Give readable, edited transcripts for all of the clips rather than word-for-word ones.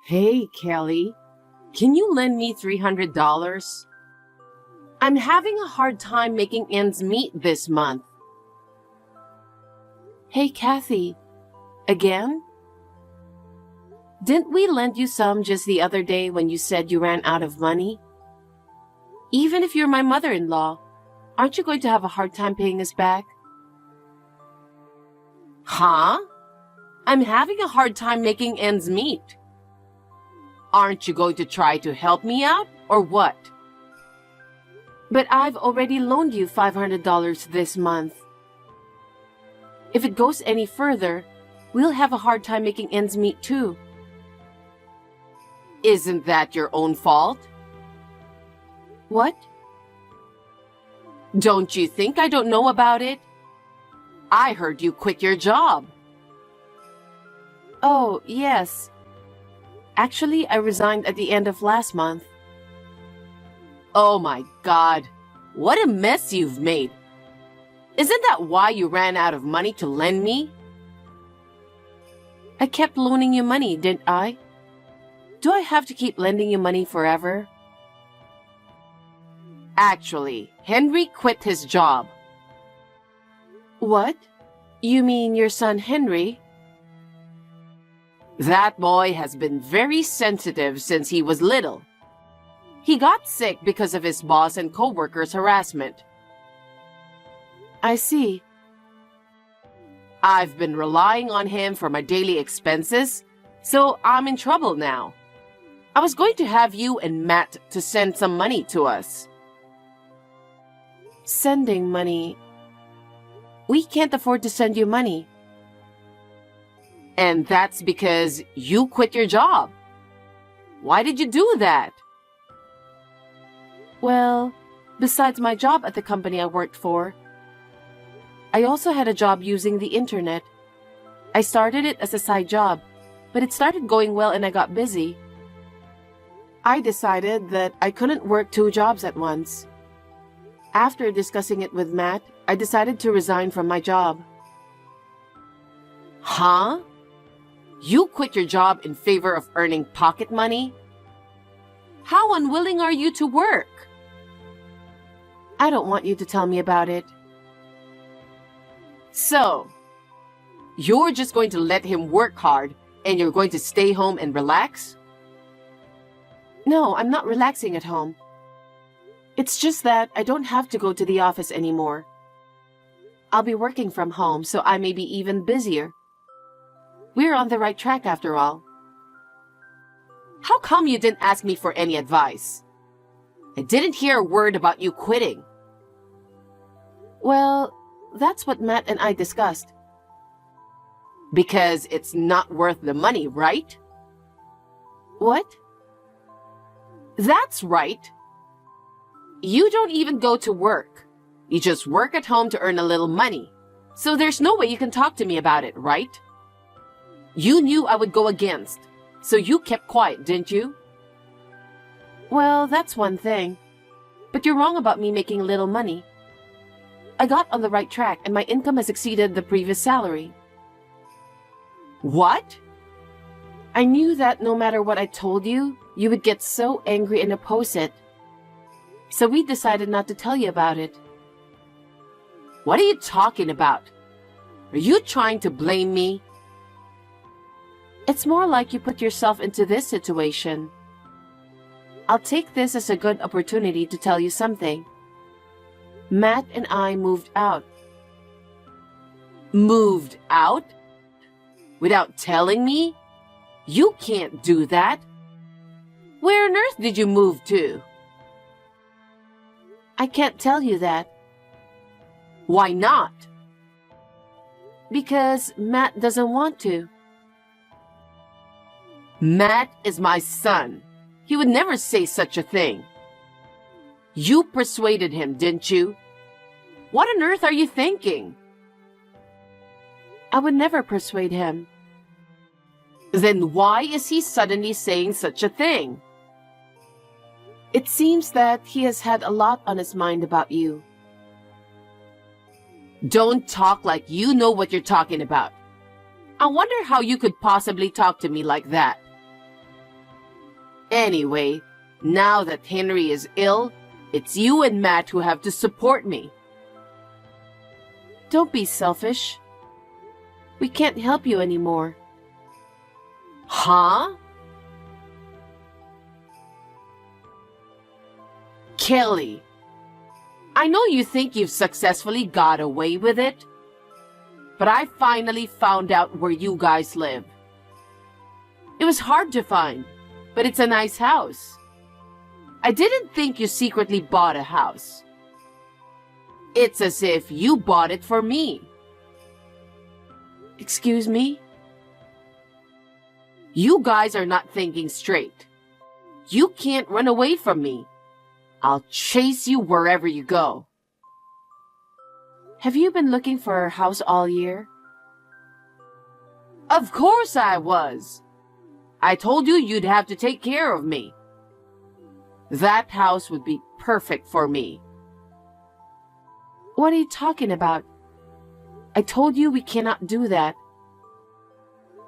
Hey, Kelly, can you lend me $300? I'm having a hard time making ends meet this month. Hey, Kathy, again? Didn't we lend you some just the other day when you said you ran out of money? Even if you're my mother-in-law, aren't you going to have a hard time paying us back? Huh? I'm having a hard time making ends meet. Aren't you going to try to help me out, or what? But I've already loaned you $500 this month. If it goes any further, we'll have a hard time making ends meet too. Isn't that your own fault? What? Don't you think I don't know about it? I heard you quit your job. Oh, yes. Actually, I resigned at the end of last month. Oh my God, what a mess you've made. Isn't that why you ran out of money to lend me? I kept loaning you money, didn't I? Do I have to keep lending you money forever? Actually, Henry quit his job. What? You mean your son Henry? That boy has been very sensitive since he was little. He got sick because of his boss and co-workers' harassment. I see. I've been relying on him for my daily expenses, so I'm in trouble now. I was going to have you and Matt to send some money to us. Sending money? We can't afford to send you money. And that's because you quit your job. Why did you do that? Well, besides my job at the company I worked for, I also had a job using the internet. I started it as a side job, but it started going well and I got busy. I decided that I couldn't work two jobs at once. After discussing it with Matt, I decided to resign from my job. Huh? You quit your job in favor of earning pocket money? How unwilling are you to work? I don't want you to tell me about it. So, you're just going to let him work hard and you're going to stay home and relax? No, I'm not relaxing at home. It's just that I don't have to go to the office anymore. I'll be working from home, so I may be even busier. We're on the right track after all. How come you didn't ask me for any advice? I didn't hear a word about you quitting. Well, that's what Matt and I discussed. Because it's not worth the money, right? What? That's right. You don't even go to work. You just work at home to earn a little money. So there's no way you can talk to me about it, right? You knew I would go against, so you kept quiet, didn't you? Well, that's one thing. But you're wrong about me making little money. I got on the right track and my income has exceeded the previous salary. What? I knew that no matter what I told you, you would get so angry and oppose it. So we decided not to tell you about it. What are you talking about? Are you trying to blame me? It's more like you put yourself into this situation. I'll take this as a good opportunity to tell you something. Matt and I moved out. Moved out? Without telling me? You can't do that. Where on earth did you move to? I can't tell you that. Why not? Because Matt doesn't want to. Matt is my son. He would never say such a thing. You persuaded him, didn't you? What on earth are you thinking? I would never persuade him. Then why is he suddenly saying such a thing? It seems that he has had a lot on his mind about you. Don't talk like you know what you're talking about. I wonder how you could possibly talk to me like that. Anyway, now that Henry is ill, it's you and Matt who have to support me. Don't be selfish. We can't help you anymore. Huh? Kelly, I know you think you've successfully got away with it, but I finally found out where you guys live. It was hard to find, but it's a nice house. I didn't think you secretly bought a house. It's as if you bought it for me. Excuse me? You guys are not thinking straight. You can't run away from me. I'll chase you wherever you go. Have you been looking for a house all year? Of course I was. I told you you'd have to take care of me. That house would be perfect for me. What are you talking about? I told you we cannot do that.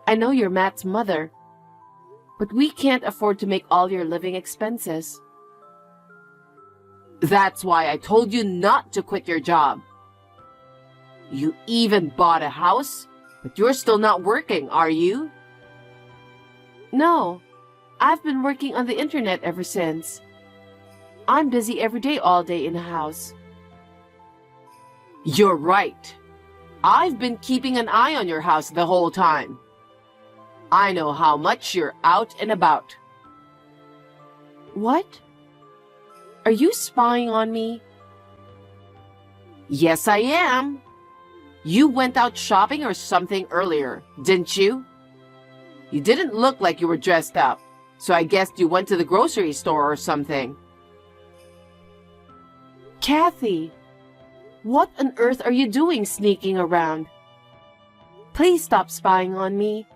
I know you're Matt's mother, but we can't afford to make all your living expenses. That's why I told you not to quit your job. You even bought a house, but you're still not working, are you? No, I've been working on the internet ever since. I'm busy every day, all day in the house. You're right. I've been keeping an eye on your house the whole time. I know how much you're out and about. What? Are you spying on me? Yes, I am. You went out shopping or something earlier, didn't you? You didn't look like you were dressed up, so I guessed you went to the grocery store or something. Kathy, what on earth are you doing sneaking around? Please stop spying on me.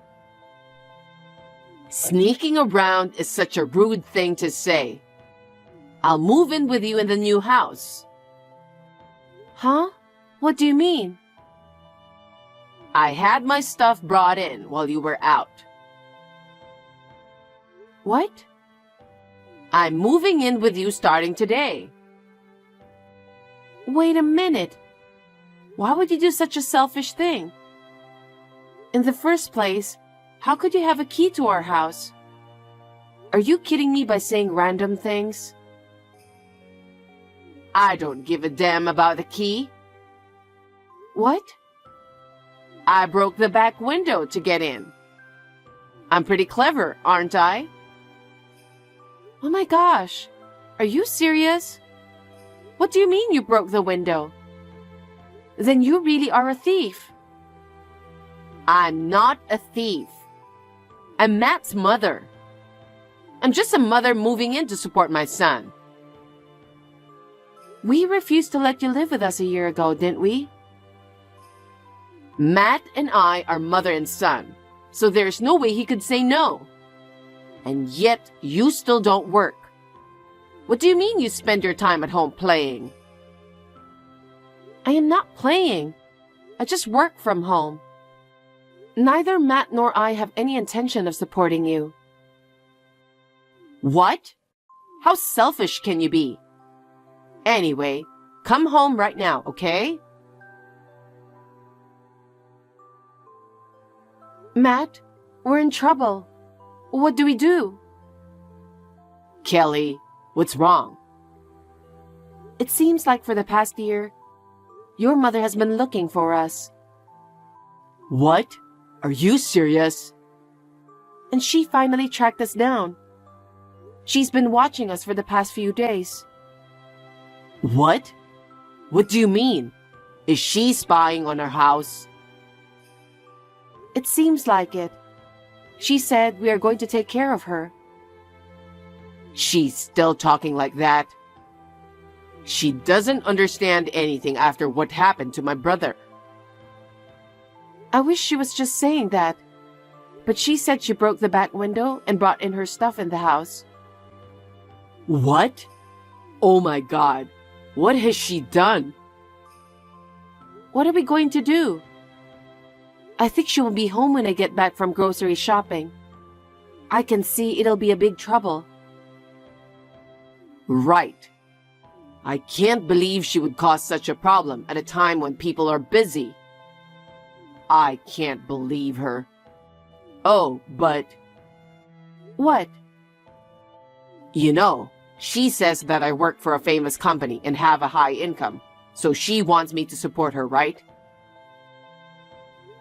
Sneaking around is such a rude thing to say. I'll move in with you in the new house. Huh? What do you mean? I had my stuff brought in while you were out. What? I'm moving in with you starting today. Wait a minute. Why would you do such a selfish thing? In the first place, how could you have a key to our house? Are you kidding me by saying random things? I don't give a damn about the key. What? I broke the back window to get in. I'm pretty clever, aren't I? Oh my gosh, are you serious? What do you mean you broke the window? Then you really are a thief. I'm not a thief. I'm Matt's mother. I'm just a mother moving in to support my son. We refused to let you live with us a year ago, didn't we? Matt and I are mother and son, so there's no way he could say no. And yet, you still don't work. What do you mean you spend your time at home playing? I am not playing. I just work from home. Neither Matt nor I have any intention of supporting you. What? How selfish can you be? Anyway, come home right now, okay? Matt, we're in trouble. What do we do? Kelly, what's wrong? It seems like for the past year, your mother has been looking for us. What? Are you serious? And she finally tracked us down. She's been watching us for the past few days. What? What do you mean? Is she spying on our house? It seems like it. She said we are going to take care of her. She's still talking like that. She doesn't understand anything after what happened to my brother. I wish she was just saying that. But she said she broke the back window and brought in her stuff in the house. What? Oh my God. What has she done? What are we going to do? I think she will be home when I get back from grocery shopping. I can see it'll be a big trouble. Right. I can't believe she would cause such a problem at a time when people are busy. I can't believe her. Oh, but... What? You know, she says that I work for a famous company and have a high income, so she wants me to support her, right?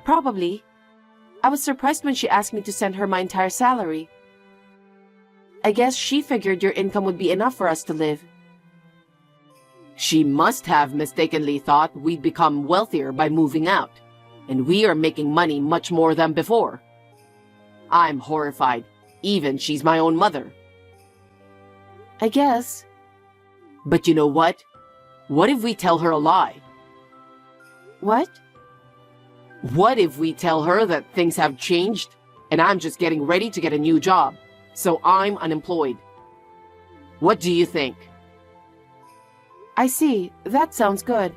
Probably. I was surprised when she asked me to send her my entire salary. I guess she figured your income would be enough for us to live. She must have mistakenly thought we'd become wealthier by moving out, and we are making money much more than before. I'm horrified, even she's my own mother. I guess. But you know what? What if we tell her a lie? What? What if we tell her that things have changed and I'm just getting ready to get a new job, so I'm unemployed? What do you think? I see. That sounds good.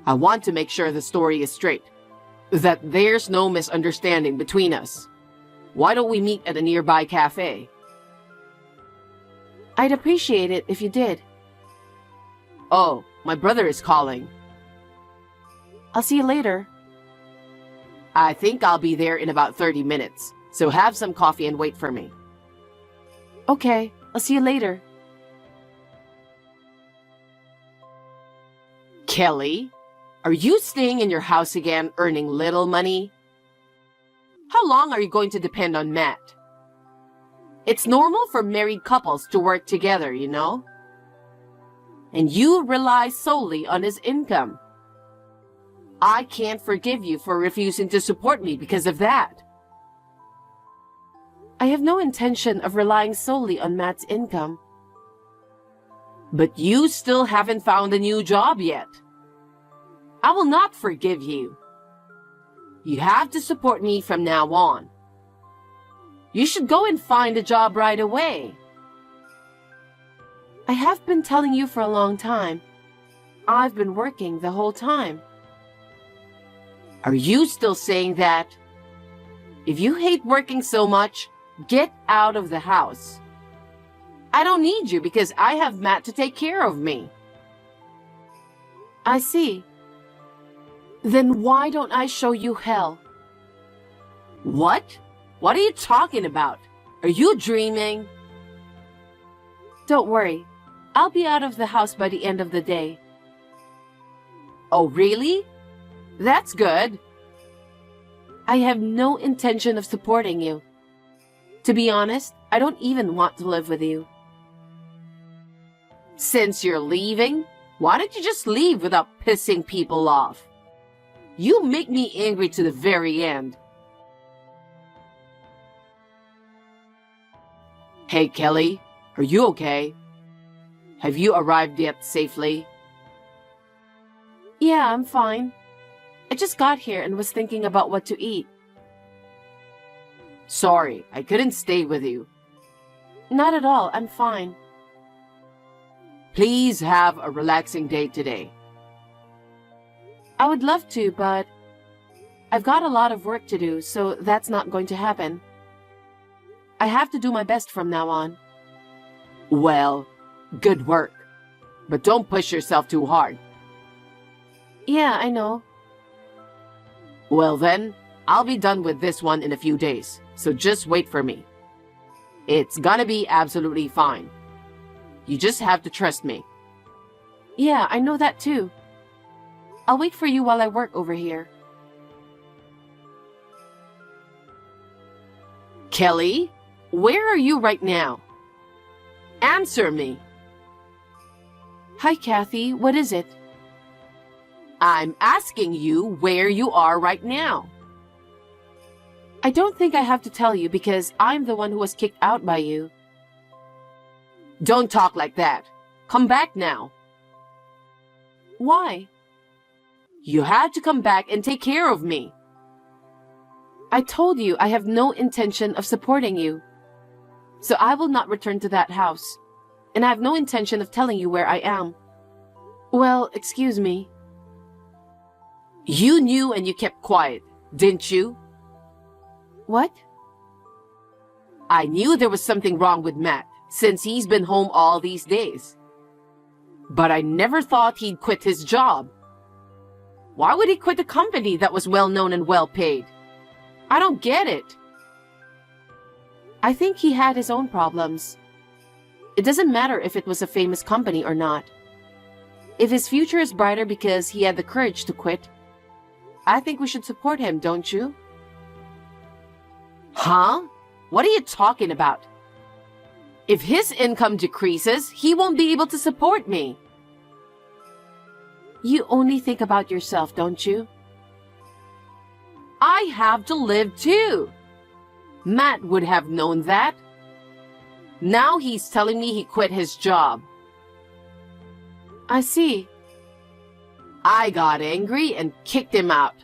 I want to make sure the story is straight, that there's no misunderstanding between us. Why don't we meet at a nearby cafe? I'd appreciate it if you did. Oh, my brother is calling. I'll see you later. I think I'll be there in about 30 minutes, so have some coffee and wait for me. Okay, I'll see you later. Kelly, are you staying in your house again, earning little money? How long are you going to depend on Matt? It's normal for married couples to work together, you know? And you rely solely on his income. I can't forgive you for refusing to support me because of that. I have no intention of relying solely on Matt's income. But you still haven't found a new job yet. I will not forgive you. You have to support me from now on. You should go and find a job right away. I have been telling you for a long time. I've been working the whole time. Are you still saying that? If you hate working so much, get out of the house. I don't need you because I have Matt to take care of me. I see. Then why don't I show you hell? What? What are you talking about? Are you dreaming? Don't worry. I'll be out of the house by the end of the day. Oh, really? That's good. I have no intention of supporting you. To be honest, I don't even want to live with you. Since you're leaving, why don't you just leave without pissing people off? You make me angry to the very end. Hey, Kelly, are you okay? Have you arrived yet safely? Yeah, I'm fine. I just got here and was thinking about what to eat. Sorry, I couldn't stay with you. Not at all, I'm fine. Please have a relaxing day today. I would love to, but I've got a lot of work to do, so that's not going to happen. I have to do my best from now on. Well, good work. But don't push yourself too hard. Yeah, I know. Well then, I'll be done with this one in a few days, so just wait for me. It's gonna be absolutely fine. You just have to trust me. Yeah, I know that too. I'll wait for you while I work over here. Kelly, where are you right now? Answer me. Hi, Kathy. What is it? I'm asking you where you are right now. I don't think I have to tell you because I'm the one who was kicked out by you. Don't talk like that. Come back now. Why? You had to come back and take care of me. I told you I have no intention of supporting you. So I will not return to that house. And I have no intention of telling you where I am. Well, excuse me. You knew and you kept quiet, didn't you? What? I knew there was something wrong with Matt, since he's been home all these days. But I never thought he'd quit his job. Why would he quit a company that was well known and well paid? I don't get it. I think he had his own problems. It doesn't matter if it was a famous company or not. If his future is brighter because he had the courage to quit, I think we should support him, don't you? Huh? What are you talking about? If his income decreases, he won't be able to support me. You only think about yourself, don't you? I have to live too. Matt would have known that. Now he's telling me he quit his job. I see. I got angry and kicked him out,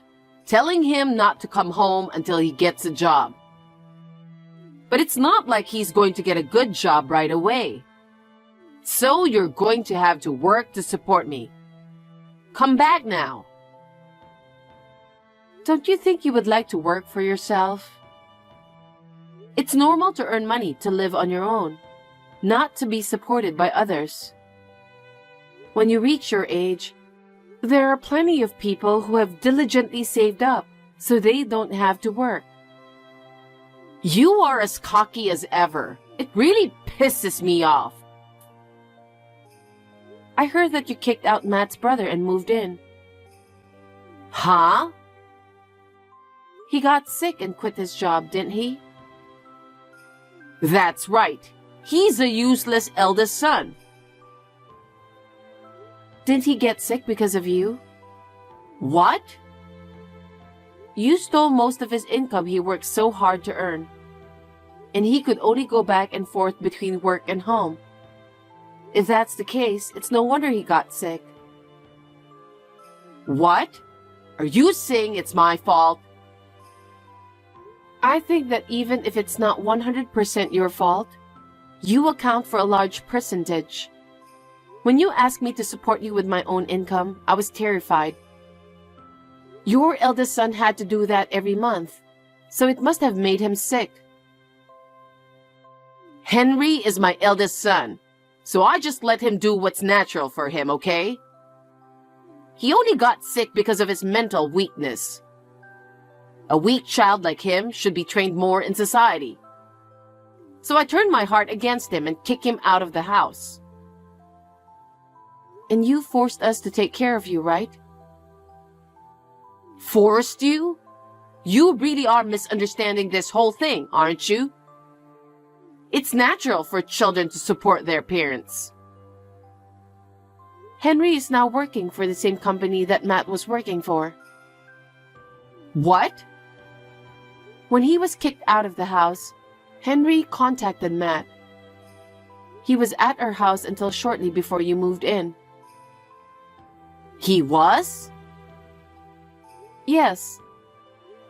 telling him not to come home until he gets a job. But it's not like he's going to get a good job right away. So you're going to have to work to support me. Come back now. Don't you think you would like to work for yourself? It's normal to earn money to live on your own, not to be supported by others. When you reach your age, there are plenty of people who have diligently saved up so they don't have to work. You are as cocky as ever. It really pisses me off. I heard that you kicked out Matt's brother and moved in. Huh? He got sick and quit his job, didn't he? That's right. He's a useless eldest son. Didn't he get sick because of you? What? You stole most of his income he worked so hard to earn. And he could only go back and forth between work and home. If that's the case, it's no wonder he got sick. What? Are you saying it's my fault? I think that even if it's not 100% your fault, you account for a large percentage. When you asked me to support you with my own income, I was terrified. Your eldest son had to do that every month, so it must have made him sick. Henry is my eldest son, so I just let him do what's natural for him, okay? He only got sick because of his mental weakness. A weak child like him should be trained more in society. So I turned my heart against him and kicked him out of the house. And you forced us to take care of you, right? Forced you? You really are misunderstanding this whole thing, aren't you? It's natural for children to support their parents. Henry is now working for the same company that Matt was working for. What? When he was kicked out of the house, Henry contacted Matt. He was at our house until shortly before you moved in. He was? Yes.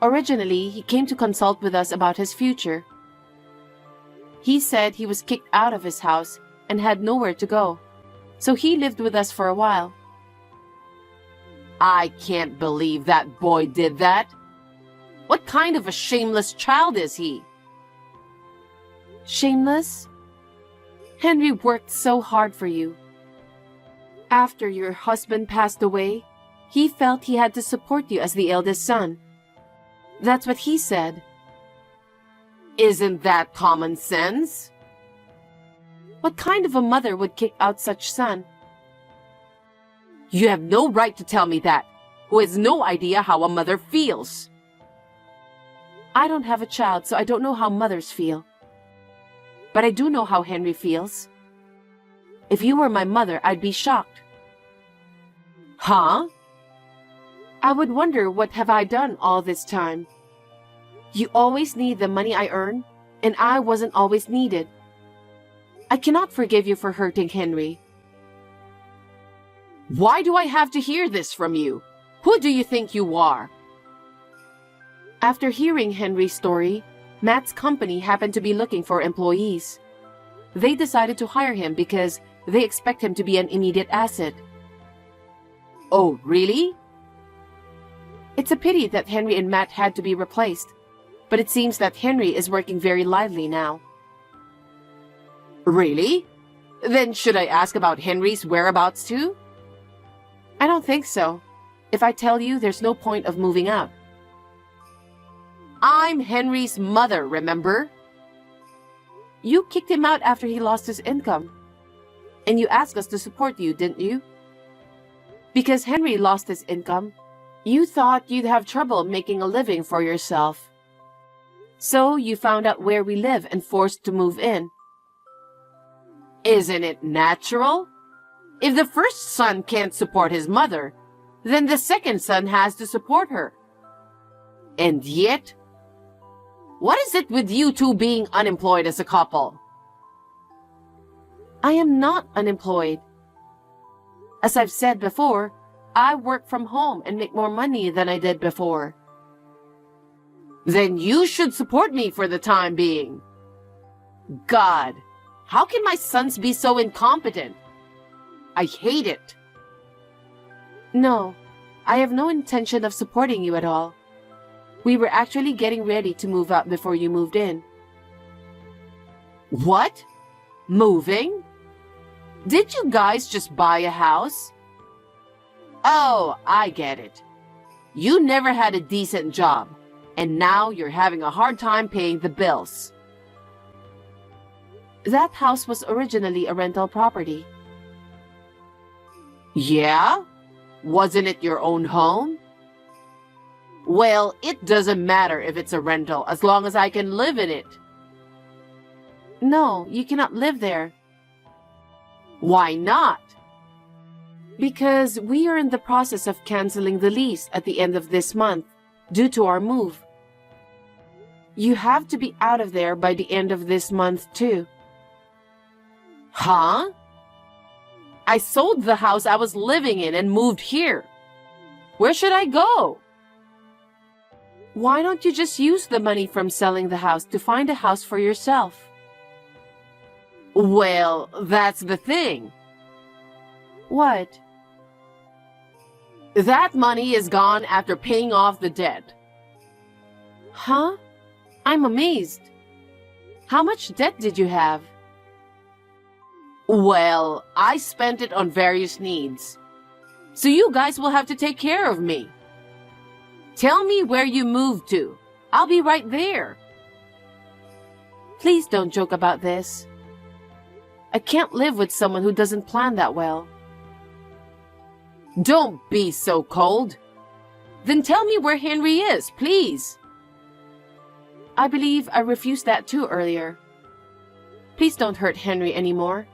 Originally, he came to consult with us about his future. He said he was kicked out of his house and had nowhere to go, so he lived with us for a while. I can't believe that boy did that. What kind of a shameless child is he? Shameless? Henry worked so hard for you. After your husband passed away, he felt he had to support you as the eldest son. That's what he said. Isn't that common sense? What kind of a mother would kick out such son? You have no right to tell me that, who has no idea how a mother feels. I don't have a child, so I don't know how mothers feel. But I do know how Henry feels. If you were my mother, I'd be shocked. Huh? I would wonder, what have I done all this time? You always need the money I earn, and I wasn't always needed. I cannot forgive you for hurting Henry. Why do I have to hear this from you? Who do you think you are? After hearing Henry's story, Matt's company happened to be looking for employees. They decided to hire him because they expect him to be an immediate asset. Oh, really? It's a pity that Henry and Matt had to be replaced, but it seems that Henry is working very lively now. Really? Then should I ask about Henry's whereabouts too? I don't think so. If I tell you, there's no point of moving out. I'm Henry's mother, remember? You kicked him out after he lost his income. And you asked us to support you, didn't you? Because Henry lost his income, you thought you'd have trouble making a living for yourself. So you found out where we live and forced to move in. Isn't it natural? If the first son can't support his mother, then the second son has to support her. And yet, what is it with you two being unemployed as a couple? I am not unemployed. As I've said before, I work from home and make more money than I did before. Then you should support me for the time being. God, how can my sons be so incompetent? I hate it. No, I have no intention of supporting you at all. We were actually getting ready to move out before you moved in. What? Moving? Did you guys just buy a house? Oh, I get it. You never had a decent job, and now you're having a hard time paying the bills. That house was originally a rental property. Yeah? Wasn't it your own home? Well, it doesn't matter if it's a rental as long as I can live in it. No, you cannot live there. Why not? Because we are in the process of canceling the lease at the end of this month due to our move. You have to be out of there by the end of this month too. Huh? I sold the house I was living in and moved here. Where should I go? Why don't you just use the money from selling the house to find a house for yourself? Well, that's the thing. What? That money is gone after paying off the debt. Huh? I'm amazed. How much debt did you have? Well, I spent it on various needs. So you guys will have to take care of me. Tell me where you moved to. I'll be right there. Please don't joke about this. I can't live with someone who doesn't plan that well. Don't be so cold. Then tell me where Henry is, please. I believe I refused that too earlier. Please don't hurt Henry anymore.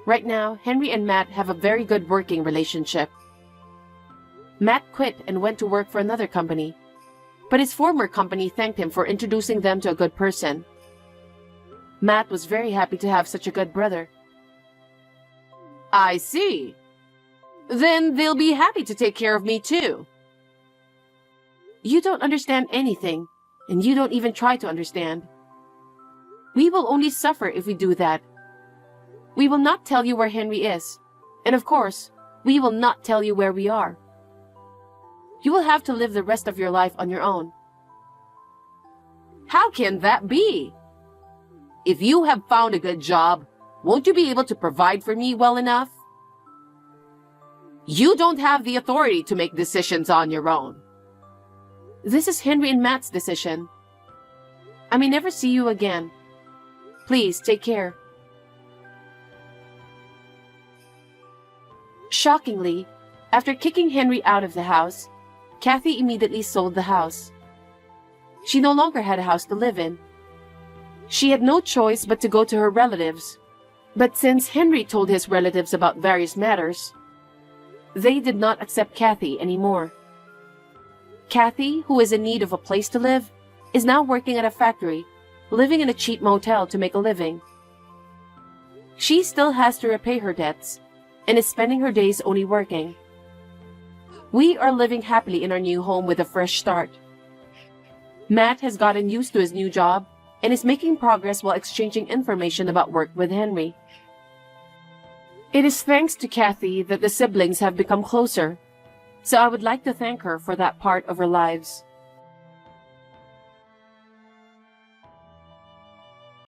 Right now, Henry and Matt have a very good working relationship. Matt quit and went to work for another company, but his former company thanked him for introducing them to a good person. Matt was very happy to have such a good brother. I see. Then they'll be happy to take care of me too. You don't understand anything, and you don't even try to understand. We will only suffer if we do that. We will not tell you where Henry is, and of course, we will not tell you where we are. You will have to live the rest of your life on your own. How can that be? If you have found a good job, won't you be able to provide for me well enough? You don't have the authority to make decisions on your own. This is Henry and Matt's decision. I may never see you again. Please take care. Shockingly, after kicking Henry out of the house, Kathy immediately sold the house. She no longer had a house to live in. She had no choice but to go to her relatives. But since Henry told his relatives about various matters, they did not accept Kathy anymore. Kathy, who is in need of a place to live, is now working at a factory, living in a cheap motel to make a living. She still has to repay her debts and is spending her days only working. We are living happily in our new home with a fresh start. Matt has gotten used to his new job and is making progress while exchanging information about work with Henry. It is thanks to Kathy that the siblings have become closer, so I would like to thank her for that part of our lives.